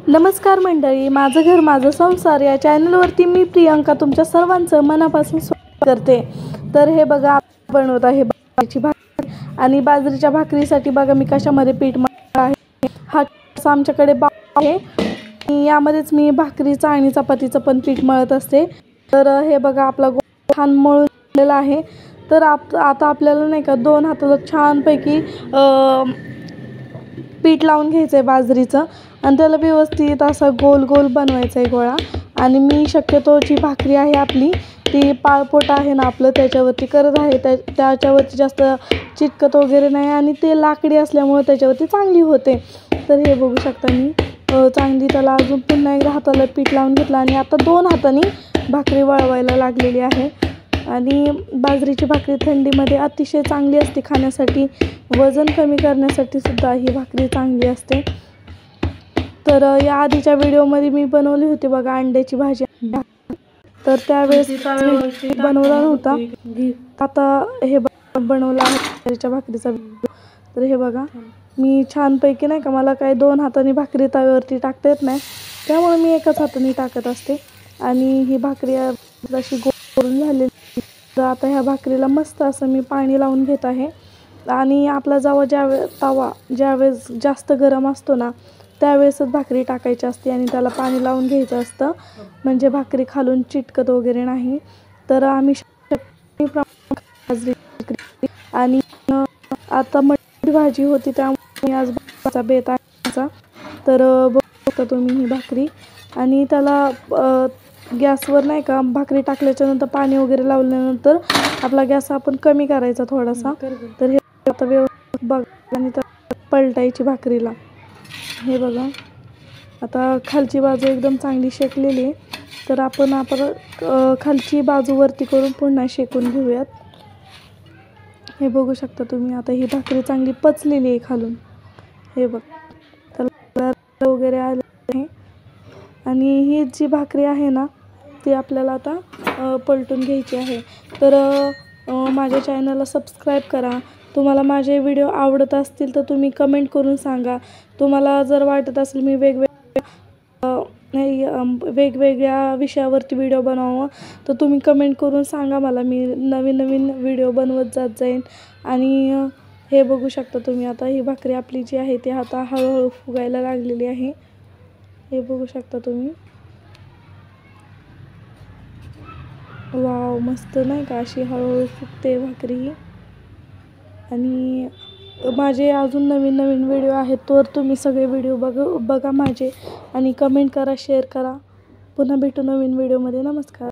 नमस्कार मंडळी, माझं घर माझं संसार या चॅनलवरती मी प्रियंका तुमच्या सर्वांचं मनापासून स्वागत करते। तर हे बघा, बनवत आहे बाजरीची भाकरी आणि बाजरीच्या भाकरीसाठी बघा मी कशामध्ये पीठ मळत आहे। हा आमच्याकडे आहे आणि यामध्येच मी भाकरीचं आणि चपातीचं पण पीठ मळत असते। तर हे बघा आपला छान मळलेला आहे। तर आता आपल्याला नाही का दोन हाताला छानपैकी पीठ लावून घ्यायचं आहे बाजरीचं आणि त्याला व्यवस्थित असा गोल गोल बनवायचा आहे गोळा। आणि मी शक्यतो जी भाकरी आहे आपली ती पाळपोट आहे ना आपलं त्याच्यावरती करत आहे। त्याच्यावरती जास्त चिटकत वगैरे नाही आणि ते लाकडी असल्यामुळे त्याच्यावरती चांगली होते। तर हे बघू शकता मी चांगली त्याला अजून पुन्हा एकदा हाताला पीठ लावून घेतलं आणि आता दोन हातांनी भाकरी वळवायला लागलेली आहे। आणि बाजरीची भाकरी थंडीमध्ये अतिशय चांगली असते खाण्यासाठी, वजन कमी करण्यासाठी सुद्धा ही भाकरी चांगली असते। तर या आधीच्या व्हिडिओमध्ये मी बनवली होती बघा अंड्याची भाजी, तर त्यावेळेस बनवला नव्हता। आता हे बनवला आहे बाजरीच्या भाकरीचा व्हिडिओ। तर हे बघा मी छानपैकी नाही का, मला काय दोन हातांनी भाकरी तव्यावरती टाकता येत नाही, त्यामुळे मी एकाच हाताने टाकत असते। आणि ही भाकरी अशी गोल झालेली। तर आता ह्या भाकरीला मस्त असं मी पाणी लावून घेत आहे। आणि आपला तवा ज्यावेळेस जास्त गरम असतो ना त्यावेळेसच भाकरी टाकायची असते आणि त्याला पाणी लावून घ्यायचं असतं, म्हणजे भाकरी खालून चिटकत वगैरे नाही। तर आम्ही आणि आता मटकी भाजी होती त्यामुळे आज भाजीचा बेत आहे। तर बघता तुम्ही ही भाकरी आणि त्याला गॅसवर नाही का भाकरी टाकल्याच्या नंतर पाणी वगैरे लावल्यानंतर आपला गॅस आपण कमी करायचा थोडासा। तर हे आता व्यवस्थित बघा आणि पलटायची भाकरीला। हे बघा आता खालची बाजू एकदम चांगली शेकलेली आहे, तर आपण खालची बाजू वरती करून पुन्हा शेकून घेऊयात। हे बघू शकता तुम्ही आता ही भाकरी चांगली पचलेली आहे खालून। हे बघ त्याला वगैरे आले आहे आणि ही जी भाकरी आहे ना ती आपल्याला आता पलटून घ्यायची आहे। तर माझ्या चॅनलला सबस्क्राईब करा। तुम्हाला माझे व्हिडिओ आवडत असतील तर तुम्ही कमेंट करून सांगा। तुम्हाला जर वाटत असेल मी वेगवेगळ्या विषयावरती व्हिडिओ बनवावं तर तुम्ही कमेंट करून सांगा मला, मी नवीन नवीन व्हिडिओ बनवत जात जाईन। आणि हे बघू शकता तुम्ही आता ही भाकरी आपली जी आहे ती आता हळूहळू फुगायला लागलेली आहे। हे बघू शकता तुम्ही, वाव मस्त नाही का, अशी हळूहळू फुगते भाकरी ही। आणि माझे अजून नवीन नवीन व्हिडिओ आहेत तर तुम्ही सगळे व्हिडिओ बघा माझे आणि कमेंट करा, शेअर करा। पुन्हा भेटू नवीन व्हिडिओमध्ये। नमस्कार।